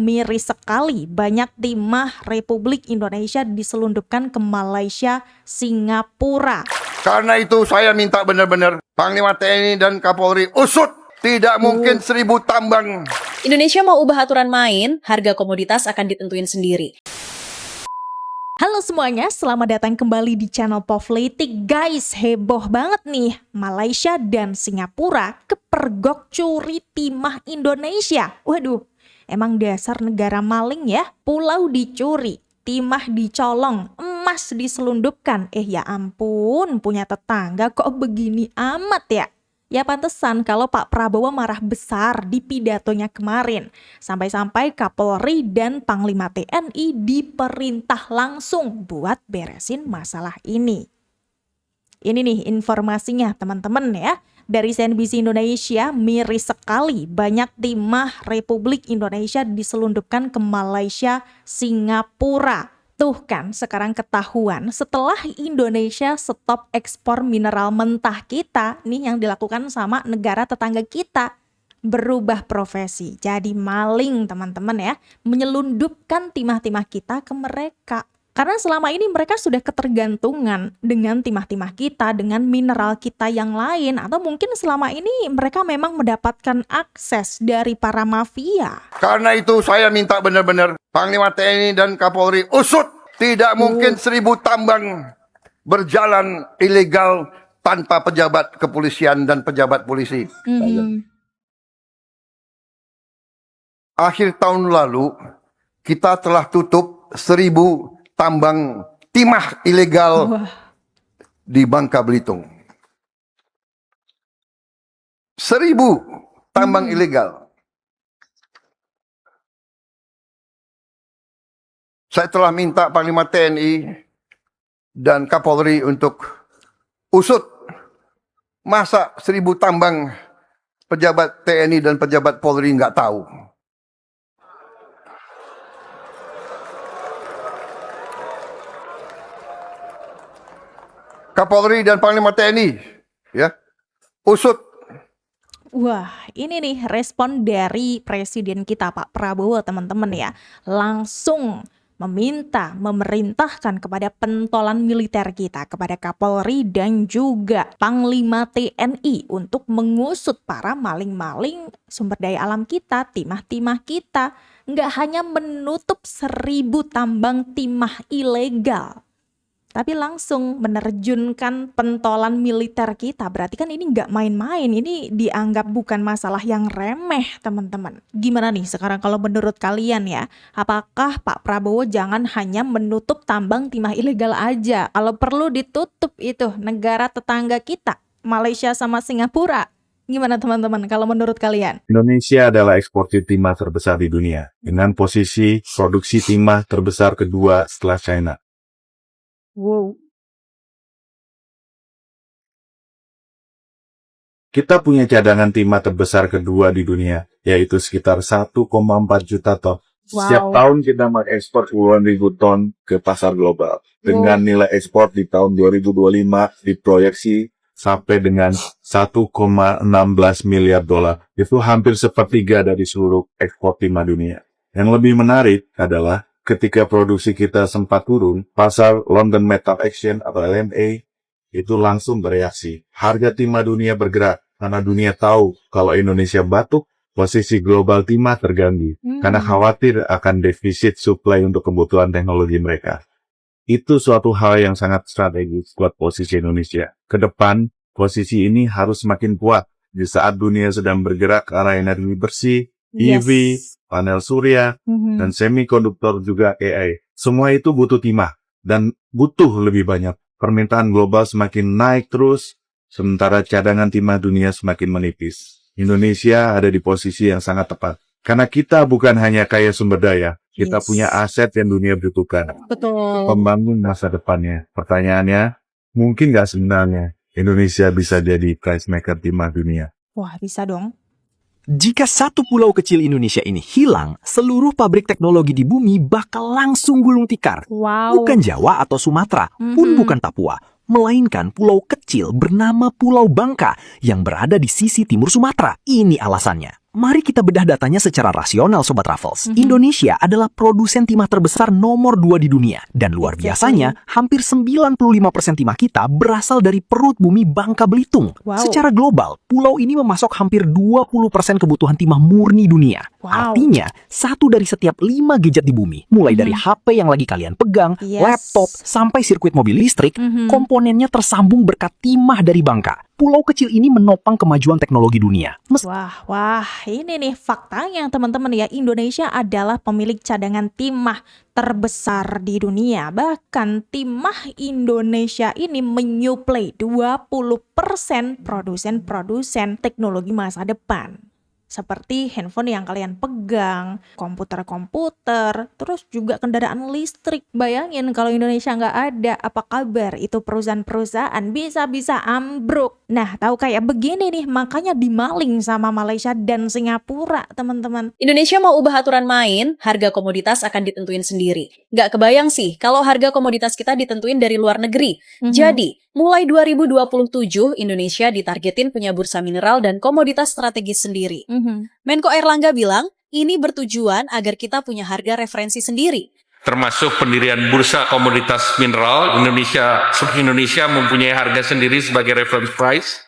Miris sekali, banyak timah Republik Indonesia diselundupkan ke Malaysia, Singapura. Karena itu saya minta benar-benar Panglima TNI dan Kapolri usut. Tidak mungkin 1000 tambang. Indonesia mau ubah aturan main, harga komoditas akan ditentuin sendiri. Halo semuanya, selamat datang kembali di channel Povletic. Guys, heboh banget nih. Malaysia dan Singapura kepergok curi timah Indonesia. Waduh, emang dasar negara maling ya. Pulau dicuri, timah dicolong, emas diselundupkan. Ya ampun, punya tetangga kok begini amat ya. Ya pantesan kalau Pak Prabowo marah besar di pidatonya kemarin. Sampai-sampai Kapolri dan Panglima TNI diperintah langsung buat beresin masalah ini. Ini nih informasinya teman-teman ya. Dari CNBC Indonesia, miris sekali banyak timah Republik Indonesia diselundupkan ke Malaysia, Singapura. Tuh kan sekarang ketahuan setelah Indonesia stop ekspor mineral mentah kita, nih yang dilakukan sama negara tetangga kita, berubah profesi jadi maling teman-teman ya, menyelundupkan timah-timah kita ke mereka. Karena selama ini mereka sudah ketergantungan dengan timah-timah kita, dengan mineral kita yang lain, atau mungkin selama ini mereka memang mendapatkan akses dari para mafia. Karena itu saya minta benar-benar Panglima TNI dan Kapolri usut. Tidak mungkin 1000 tambang berjalan ilegal tanpa pejabat kepolisian dan pejabat polisi. Akhir tahun lalu kita telah tutup 1000 tambang timah ilegal di Bangka Belitung. 1000 tambang ilegal. Saya telah minta Panglima TNI dan Kapolri untuk usut. Masa 1000 tambang pejabat TNI dan pejabat Polri nggak tahu. Kapolri dan Panglima TNI, ya, usut. Wah, ini nih respon dari Presiden kita Pak Prabowo teman-teman ya. Langsung memerintahkan kepada pentolan militer kita, kepada Kapolri dan juga Panglima TNI untuk mengusut para maling-maling sumber daya alam kita, timah-timah kita. Nggak hanya menutup 1000 tambang timah ilegal, tapi langsung menerjunkan pentolan militer kita. Berarti kan ini nggak main-main, ini dianggap bukan masalah yang remeh teman-teman. Gimana nih sekarang kalau menurut kalian ya, apakah Pak Prabowo jangan hanya menutup tambang timah ilegal aja, kalau perlu ditutup itu negara tetangga kita, Malaysia sama Singapura? Gimana teman-teman kalau menurut kalian? Indonesia adalah eksportir timah terbesar di dunia, dengan posisi produksi timah terbesar kedua setelah China. Wow. Kita punya cadangan timah terbesar kedua di dunia, yaitu sekitar 1,4 juta ton. Setiap tahun kita mengekspor puluhan ribu ton ke pasar global. Dengan nilai ekspor di tahun 2025 diproyeksi sampai dengan 1,16 miliar dolar. Itu hampir sepertiga dari seluruh ekspor timah dunia. Yang lebih menarik adalah ketika produksi kita sempat turun, pasar London Metal Exchange atau LME itu langsung bereaksi. Harga timah dunia bergerak karena dunia tahu kalau Indonesia batuk, posisi global timah terganggu karena khawatir akan defisit supply untuk kebutuhan teknologi mereka. Itu suatu hal yang sangat strategis buat posisi Indonesia. Ke depan, posisi ini harus semakin kuat di saat dunia sedang bergerak ke arah energi bersih, EV, panel surya, dan semikonduktor juga AI. Semua itu butuh timah dan butuh lebih banyak. Permintaan global semakin naik terus, sementara cadangan timah dunia semakin menipis. Indonesia ada di posisi yang sangat tepat. Karena kita bukan hanya kaya sumber daya, kita punya aset yang dunia butuhkan. Betul. Pembangun masa depannya. Pertanyaannya, mungkin nggak sebenarnya Indonesia bisa jadi price maker timah dunia? Wah, bisa dong. Jika satu pulau kecil Indonesia ini hilang, seluruh pabrik teknologi di bumi bakal langsung gulung tikar. Wow. Bukan Jawa atau Sumatera, pun bukan Papua, melainkan pulau kecil bernama Pulau Bangka yang berada di sisi timur Sumatera. Ini alasannya. Mari kita bedah datanya secara rasional, Sobat Raffles. Indonesia adalah produsen timah terbesar nomor 2 di dunia. Dan luar biasanya, hampir 95% timah kita berasal dari perut bumi Bangka Belitung. Wow. Secara global, pulau ini memasok hampir 20% kebutuhan timah murni dunia. Wow. Artinya, 1 dari setiap 5 gadget di bumi, mulai dari HP yang lagi kalian pegang, Yes. laptop, sampai sirkuit mobil listrik, komponennya tersambung berkat timah dari Bangka. Pulau kecil ini menopang kemajuan teknologi dunia. Wah, ini nih faktanya teman-teman ya, Indonesia adalah pemilik cadangan timah terbesar di dunia. Bahkan timah Indonesia ini menyuplai 20% produsen-produsen teknologi masa depan. Seperti handphone yang kalian pegang, komputer-komputer, terus juga kendaraan listrik. Bayangin kalau Indonesia nggak ada, apa kabar itu perusahaan-perusahaan bisa-bisa ambruk. Nah, tahu kayak begini nih, makanya dimaling sama Malaysia dan Singapura, teman-teman. Indonesia mau ubah aturan main, harga komoditas akan ditentuin sendiri. Nggak kebayang sih kalau harga komoditas kita ditentuin dari luar negeri. Jadi, mulai 2027, Indonesia ditargetin punya bursa mineral dan komoditas strategis sendiri. Menko Airlangga bilang, ini bertujuan agar kita punya harga referensi sendiri. Termasuk pendirian bursa komoditas mineral, Indonesia mempunyai harga sendiri sebagai reference price.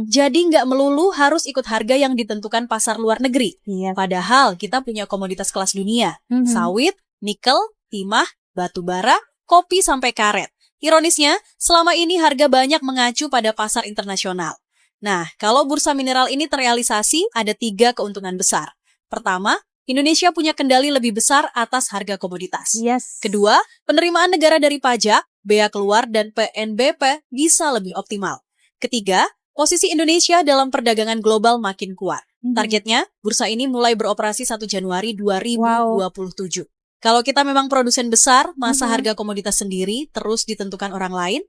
Jadi nggak melulu harus ikut harga yang ditentukan pasar luar negeri. Iya. Padahal kita punya komoditas kelas dunia. Sawit, nikel, timah, batu bara, kopi sampai karet. Ironisnya, selama ini harga banyak mengacu pada pasar internasional. Nah, kalau bursa mineral ini terrealisasi, ada 3 keuntungan besar. Pertama, Indonesia punya kendali lebih besar atas harga komoditas. Yes. Kedua, penerimaan negara dari pajak, bea keluar, dan PNBP bisa lebih optimal. Ketiga, posisi Indonesia dalam perdagangan global makin kuat. Targetnya, bursa ini mulai beroperasi 1 Januari 2027. Kalau kita memang produsen besar, masa harga komoditas sendiri terus ditentukan orang lain?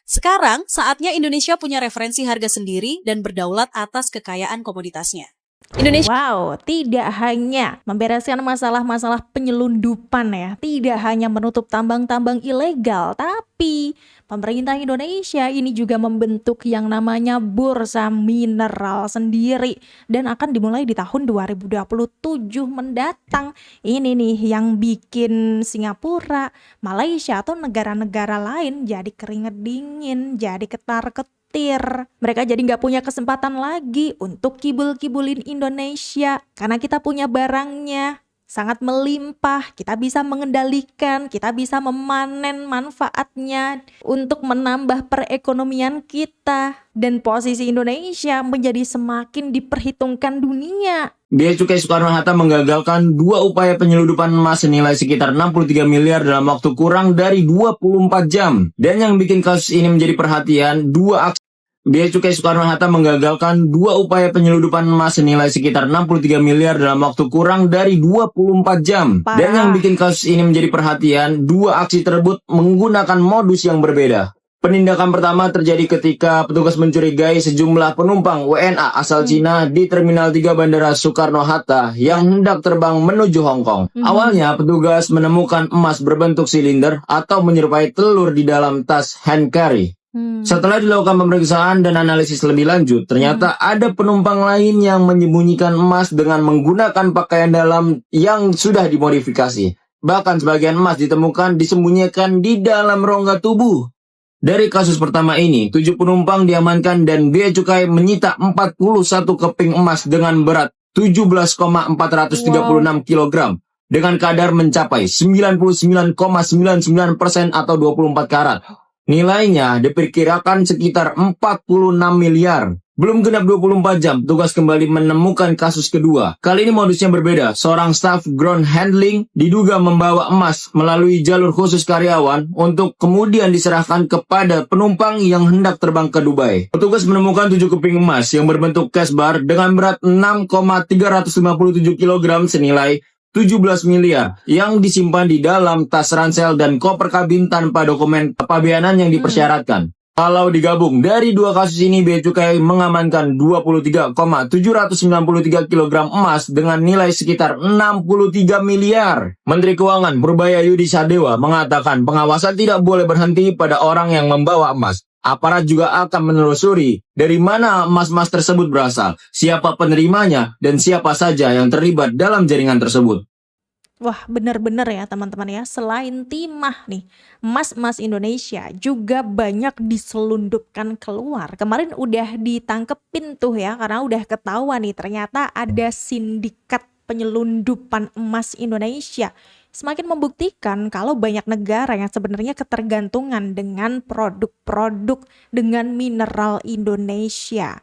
Sekarang, saatnya Indonesia punya referensi harga sendiri dan berdaulat atas kekayaan komoditasnya. Indonesia Wow, tidak hanya membereskan masalah-masalah penyelundupan ya, tidak hanya menutup tambang-tambang ilegal, tapi pemerintah Indonesia ini juga membentuk yang namanya bursa mineral sendiri dan akan dimulai di tahun 2027 mendatang. Ini nih yang bikin Singapura, Malaysia atau negara-negara lain jadi keringet dingin, jadi ketar-ketir. Mereka jadi nggak punya kesempatan lagi untuk kibul-kibulin Indonesia karena kita punya barangnya sangat melimpah, kita bisa mengendalikan, kita bisa memanen manfaatnya untuk menambah perekonomian kita dan posisi Indonesia menjadi semakin diperhitungkan dunia. Bea Cukai Soekarno-Hatta menggagalkan 2 upaya penyeludupan emas senilai sekitar 63 miliar dalam waktu kurang dari 24 jam. Dan yang bikin kasus ini menjadi perhatian, Bea Cukai Soekarno-Hatta menggagalkan 2 upaya penyeludupan emas senilai sekitar 63 miliar dalam waktu kurang dari 24 jam. Parah. Dan yang bikin kasus ini menjadi perhatian, 2 aksi tersebut menggunakan modus yang berbeda. Penindakan pertama terjadi ketika petugas mencurigai sejumlah penumpang WNA asal Cina di Terminal 3 Bandara Soekarno-Hatta yang hendak terbang menuju Hong Kong. Awalnya, petugas menemukan emas berbentuk silinder atau menyerupai telur di dalam tas hand carry. Setelah dilakukan pemeriksaan dan analisis lebih lanjut, ternyata ada penumpang lain yang menyembunyikan emas dengan menggunakan pakaian dalam yang sudah dimodifikasi. Bahkan sebagian emas ditemukan disembunyikan di dalam rongga tubuh. Dari kasus pertama ini, 7 penumpang diamankan dan Bea Cukai menyita 41 keping emas dengan berat 17,436 kg dengan kadar mencapai 99,99% atau 24 karat. Nilainya diperkirakan sekitar 46 miliar. Belum genap 24 jam, petugas kembali menemukan kasus kedua. Kali ini modusnya berbeda. Seorang staf ground handling diduga membawa emas melalui jalur khusus karyawan untuk kemudian diserahkan kepada penumpang yang hendak terbang ke Dubai. Petugas menemukan 7 keping emas yang berbentuk cash bar dengan berat 6,357 kg senilai 17 miliar yang disimpan di dalam tas ransel dan koper kabin tanpa dokumen kepabeanan yang dipersyaratkan. Kalau digabung dari 2 kasus ini, Bea Cukai mengamankan 23,793 kg emas dengan nilai sekitar 63 miliar. Menteri Keuangan Purbaya Yudi Sadewa mengatakan pengawasan tidak boleh berhenti pada orang yang membawa emas. Aparat juga akan menelusuri dari mana emas-emas tersebut berasal, siapa penerimanya, dan siapa saja yang terlibat dalam jaringan tersebut. Wah, bener-bener ya teman-teman ya. Selain timah nih, emas-emas Indonesia juga banyak diselundupkan keluar. Kemarin udah ditangkepin tuh ya, karena udah ketahuan nih ternyata ada sindikat penyelundupan emas Indonesia. Semakin membuktikan kalau banyak negara yang sebenarnya ketergantungan dengan produk-produk dengan mineral Indonesia.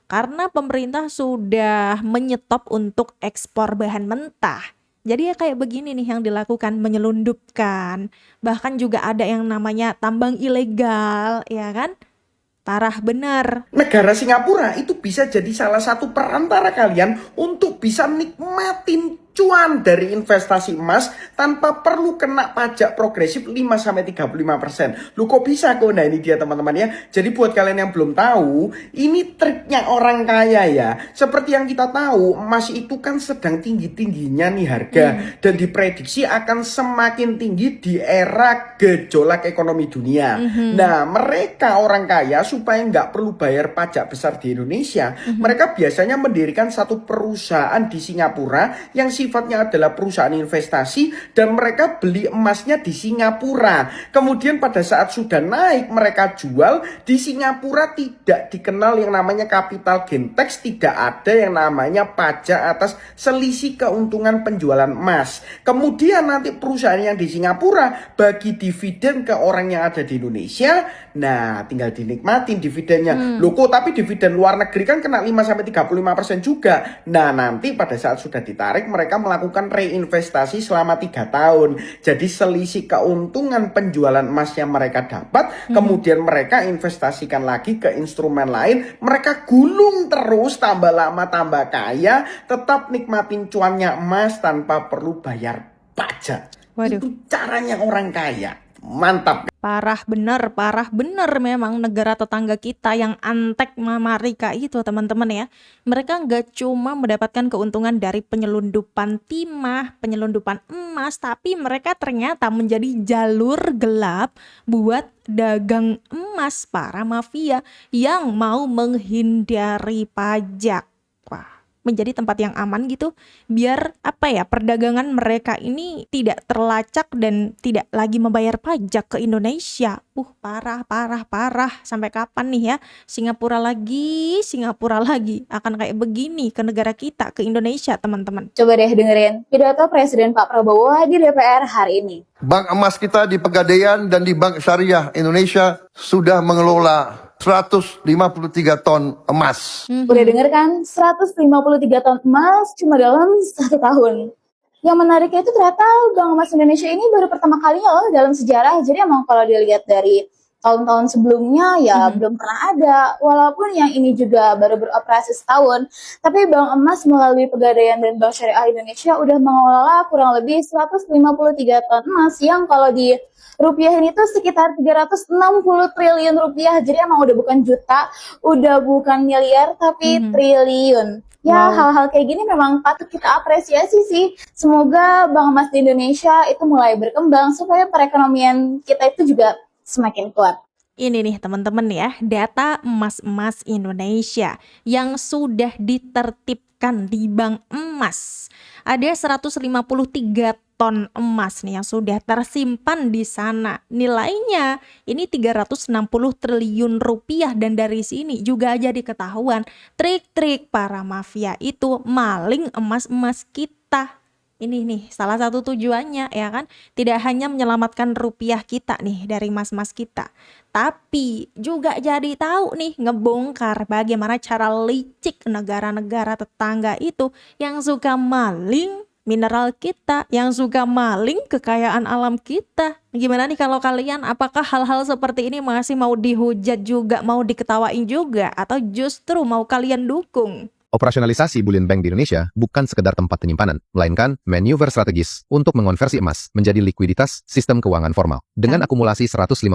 Karena pemerintah sudah menyetop untuk ekspor bahan mentah. Jadi ya kayak begini nih yang dilakukan, menyelundupkan. Bahkan juga ada yang namanya tambang ilegal, ya kan? Parah bener. Negara Singapura itu bisa jadi salah satu perantara kalian untuk bisa nikmatin cuan dari investasi emas tanpa perlu kena pajak progresif 5-35%. Lu kok bisa kok? Nah ini dia teman-teman ya. Jadi buat kalian yang belum tahu, ini triknya orang kaya ya. Seperti yang kita tahu, emas itu kan sedang tinggi-tingginya nih harga. Dan diprediksi akan semakin tinggi di era gejolak ekonomi dunia. Nah mereka orang kaya supaya nggak perlu bayar pajak besar di Indonesia, mereka biasanya mendirikan satu perusahaan di Singapura yang sifatnya adalah perusahaan investasi dan mereka beli emasnya di Singapura. Kemudian pada saat sudah naik mereka jual di Singapura, tidak dikenal yang namanya capital gain tax, tidak ada yang namanya pajak atas selisih keuntungan penjualan emas. Kemudian nanti perusahaan yang di Singapura bagi dividen ke orang yang ada di Indonesia. Nah, tinggal dinikmatin dividennya. Loh kok tapi dividen luar negeri kan kena 5-35% juga. Nah, nanti pada saat sudah ditarik mereka melakukan reinvestasi selama 3 tahun. Jadi selisih keuntungan penjualan emas yang mereka dapat, kemudian mereka investasikan lagi ke instrumen lain. Mereka gulung terus, tambah lama tambah kaya, tetap nikmatin cuannya emas tanpa perlu bayar pajak. Waduh. Itu caranya orang kaya. Mantap. Parah bener memang negara tetangga kita yang antek Mamarika itu teman-teman ya. Mereka nggak cuma mendapatkan keuntungan dari penyelundupan timah, penyelundupan emas, tapi mereka ternyata menjadi jalur gelap buat dagang emas para mafia yang mau menghindari pajak. Wah, menjadi tempat yang aman gitu biar apa ya, perdagangan mereka ini tidak terlacak dan tidak lagi membayar pajak ke Indonesia. Parah. Sampai kapan nih ya Singapura lagi akan kayak begini ke negara kita, ke Indonesia teman-teman. Coba deh dengerin pidato Presiden Pak Prabowo di DPR hari ini. Bank emas kita di Pegadaian dan di Bank Syariah Indonesia sudah mengelola 153 ton emas. Udah denger kan? 153 ton emas cuma dalam 1 tahun. Yang menariknya itu ternyata Bank Emas Indonesia ini baru pertama kalinya loh dalam sejarah. Jadi emang kalau dilihat dari tahun-tahun sebelumnya ya belum pernah ada. Walaupun yang ini juga baru beroperasi setahun, tapi Bank Emas melalui Pegadaian dan Bank Syariah Indonesia udah mengelola kurang lebih 153 ton emas yang kalau di rupiahin itu sekitar 360 triliun rupiah. Jadi emang udah bukan juta, udah bukan miliar, tapi triliun. Ya, hal-hal kayak gini memang patut kita apresiasi sih. Semoga Bank Emas di Indonesia itu mulai berkembang supaya perekonomian kita itu juga semakin kuat. Ini nih teman-teman ya, data emas-emas Indonesia yang sudah ditertibkan di Bank Emas. Ada 153 ton emas nih yang sudah tersimpan di sana. Nilainya ini 360 triliun rupiah dan dari sini juga jadi ketahuan trik-trik para mafia itu maling emas-emas kita. Ini nih salah satu tujuannya ya kan, tidak hanya menyelamatkan rupiah kita nih dari emas-emas kita, tapi juga jadi tahu nih ngebongkar bagaimana cara licik negara-negara tetangga itu yang suka maling mineral kita, yang suka maling kekayaan alam kita. Gimana nih kalau kalian, apakah hal-hal seperti ini masih mau dihujat juga, mau diketawain juga, atau justru mau kalian dukung? Operasionalisasi bullion bank di Indonesia bukan sekedar tempat penyimpanan, melainkan manuver strategis untuk mengonversi emas menjadi likuiditas sistem keuangan formal. Dengan akumulasi 153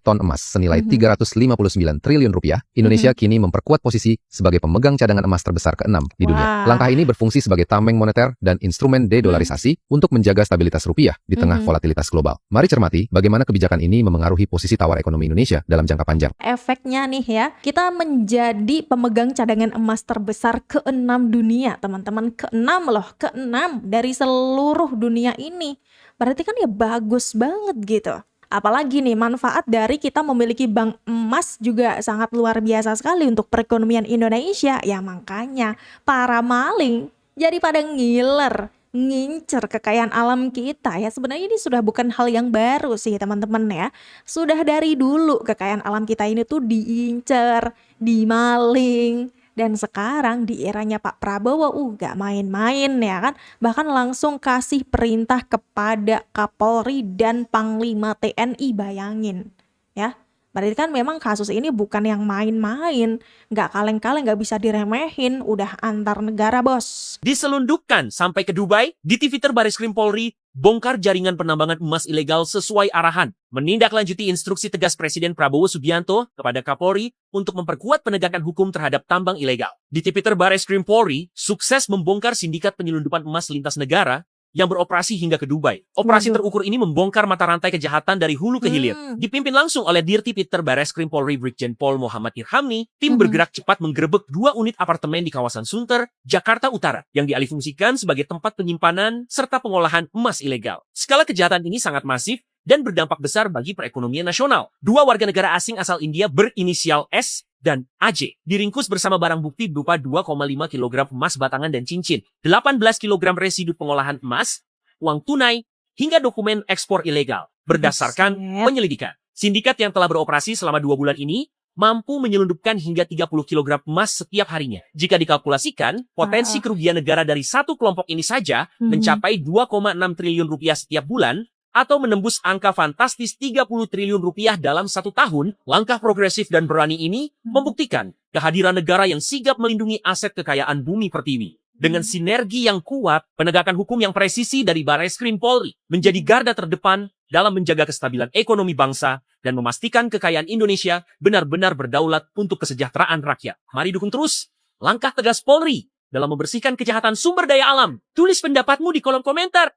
ton emas senilai 359 triliun rupiah, Indonesia kini memperkuat posisi sebagai pemegang cadangan emas terbesar ke-6 di dunia. Langkah ini berfungsi sebagai tameng moneter dan instrumen de-dollarisasi untuk menjaga stabilitas rupiah di tengah volatilitas global. Mari cermati bagaimana kebijakan ini memengaruhi posisi tawar ekonomi Indonesia dalam jangka panjang. Efeknya nih ya, kita menjadi pemegang cadangan emas terbesar ke-6 dunia, teman-teman. Ke-6 loh, ke-6 dari seluruh dunia ini. Berarti kan ya bagus banget gitu. Apalagi nih manfaat dari kita memiliki bank emas juga sangat luar biasa sekali untuk perekonomian Indonesia. Ya makanya para maling jadi pada ngiler, ngincer kekayaan alam kita ya. Sebenarnya ini sudah bukan hal yang baru sih teman-teman ya. Sudah dari dulu kekayaan alam kita ini tuh diincer, dimaling. Dan sekarang di eranya Pak Prabowo, gak main-main ya kan. Bahkan langsung kasih perintah kepada Kapolri dan Panglima TNI, bayangin ya. Berarti kan memang kasus ini bukan yang main-main. Gak kaleng-kaleng, gak bisa diremehin. Udah antar negara bos. Diselundupkan sampai ke Dubai, di TV Barisskrim Polri bongkar jaringan penambangan emas ilegal sesuai arahan, menindaklanjuti instruksi tegas Presiden Prabowo Subianto kepada Kapolri untuk memperkuat penegakan hukum terhadap tambang ilegal. Di TV Barisskrim Polri sukses membongkar sindikat penyelundupan emas lintas negara yang beroperasi hingga ke Dubai. Operasi terukur ini membongkar mata rantai kejahatan dari hulu ke hilir. Dipimpin langsung oleh Dirti Peter Barisskrim Polri Brigjen Pol Muhammad Irhamni, tim bergerak cepat menggerebek 2 unit apartemen di kawasan Sunter, Jakarta Utara, yang dialihfungsikan sebagai tempat penyimpanan serta pengolahan emas ilegal. Skala kejahatan ini sangat masif dan berdampak besar bagi perekonomian nasional. 2 warga negara asing asal India berinisial S dan AJ diringkus bersama barang bukti berupa 2,5 kg emas batangan dan cincin, 18 kg residu pengolahan emas, uang tunai, hingga dokumen ekspor ilegal. Berdasarkan penyelidikan, sindikat yang telah beroperasi selama 2 bulan ini mampu menyelundupkan hingga 30 kg emas setiap harinya. Jika dikalkulasikan, potensi kerugian negara dari satu kelompok ini saja mencapai 2,6 triliun rupiah setiap bulan, atau menembus angka fantastis 30 triliun rupiah dalam 1 tahun. Langkah progresif dan berani ini membuktikan kehadiran negara yang sigap melindungi aset kekayaan bumi pertiwi. Dengan sinergi yang kuat, penegakan hukum yang presisi dari Barisskrim Polri menjadi garda terdepan dalam menjaga kestabilan ekonomi bangsa dan memastikan kekayaan Indonesia benar-benar berdaulat untuk kesejahteraan rakyat. Mari dukung terus langkah tegas Polri dalam membersihkan kejahatan sumber daya alam. Tulis pendapatmu di kolom komentar.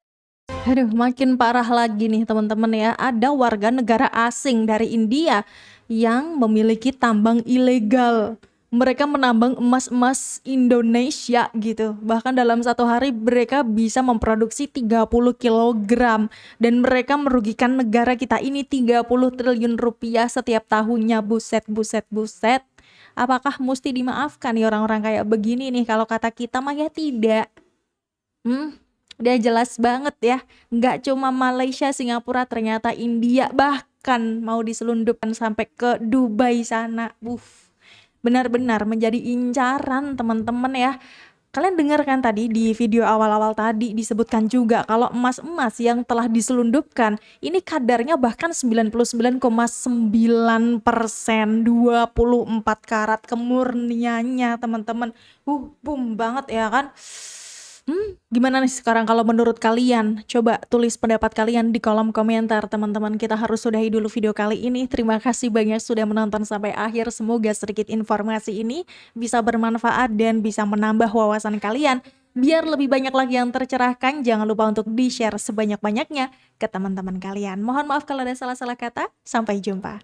Aduh, makin parah lagi nih teman-teman ya. Ada warga negara asing dari India yang memiliki tambang ilegal. Mereka menambang emas-emas Indonesia gitu. Bahkan dalam 1 hari mereka bisa memproduksi 30 kg. Dan mereka merugikan negara kita ini 30 triliun rupiah setiap tahunnya. Buset, buset, buset. Apakah mesti dimaafkan nih orang-orang kayak begini nih? Kalau kata kita mah ya tidak. Udah jelas banget ya, nggak cuma Malaysia, Singapura, ternyata India bahkan mau diselundupkan sampai ke Dubai sana. Benar-benar menjadi incaran teman-teman ya. Kalian dengar kan tadi di video awal-awal tadi disebutkan juga kalau emas-emas yang telah diselundupkan ini kadarnya bahkan 99,9%, 24 karat kemurniannya teman-teman. Boom banget ya kan. Gimana nih sekarang kalau menurut kalian? Coba tulis pendapat kalian di kolom komentar teman-teman. Kita harus sudahi dulu video kali ini. Terima kasih banyak sudah menonton sampai akhir. Semoga sedikit informasi ini bisa bermanfaat dan bisa menambah wawasan kalian. Biar lebih banyak lagi yang tercerahkan, jangan lupa untuk di-share sebanyak-banyaknya ke teman-teman kalian. Mohon maaf kalau ada salah-salah kata. Sampai jumpa.